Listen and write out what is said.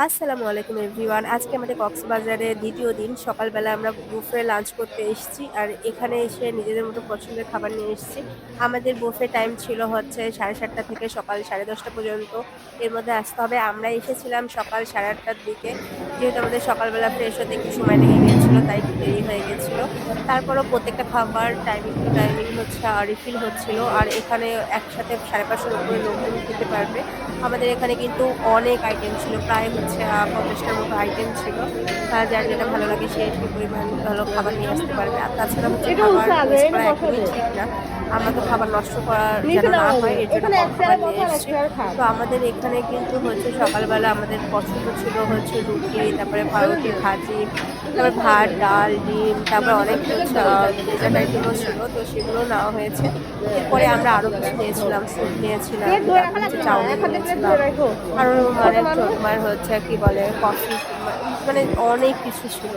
আসসালামু আলাইকুম এভরিওয়ান। আজকে আমাদের কক্সবাজারে ২য় দিন। সকালবেলা আমরা বুফে লাঞ্চ করতে এসেছি। আর এখানে এসে নিজেদের মতো পছন্দের খাবার নিয়ে এসেছি। আমাদের বুফে টাইম ছিল হচ্ছে 7:30 থেকে সকাল 10:30 পর্যন্ত। এর মধ্যে আসতে হবে। আমরা এসেছিলাম সকাল 8:30টার দিকে। যেহেতু আমাদের সকালবেলা ফ্রেশ হতে একটু সময় লেগে গিয়েছিল, তাই একটু দেরি হয়ে গেছিল। তারপরও প্রত্যেকটা খাবার টাইমিং টু টাইমিং হচ্ছে রিফিল হচ্ছিল। আর এখানে একসাথে 550 র উপরে লোকজন খেতে পারবে। আমাদের এখানে কিন্তু অনেক আইটেম ছিল। প্রায় হচ্ছে ৫০ টার মতো আইটেম ছিল। যার যেটা ভালো লাগে সে সেই পরিমাণ হলো খাবার নিয়ে আসতে পারবে। আর তাছাড়া হচ্ছে এটা খাবার উঠছে আগে ওয়েস্ট এটা করা একদমই বসাবে ঠিক না। আমরা তো খাবার নষ্ট করা যেন নিচে না নামাবো হয় এর জন্য এখানে কম এক খাবার চেয়ারে নিয়ে বসো আর এক এসেছি। চেয়ারে খান তো আমাদের এখানে কিন্তু হচ্ছে সকালবেলা আমাদের পছন্দ ছিল হচ্ছে রুটি, তারপরে পাউরুটি ভাজি, তারপরে ভাত, ডাল, ডিম, তারপরে অনেক হচ্ছে ডেজার্ট আইটেমও ছিল। তো সেগুলো নেওয়া হয়েছে। এরপরে আমরা আরো কিছু নিয়েছিলাম, স্যুপ নিয়েছিলাম, প্লেট ধরে তারপর রাখা হচ্ছে লাগবে না চাউমিন এক হাতে প্লেট ধরে নিয়েছিলাম। রাখো আরো ছোট মানে মানুষ তোমার হচ্ছে কি বলে কফি, মানে অনেক কিছু ছিল।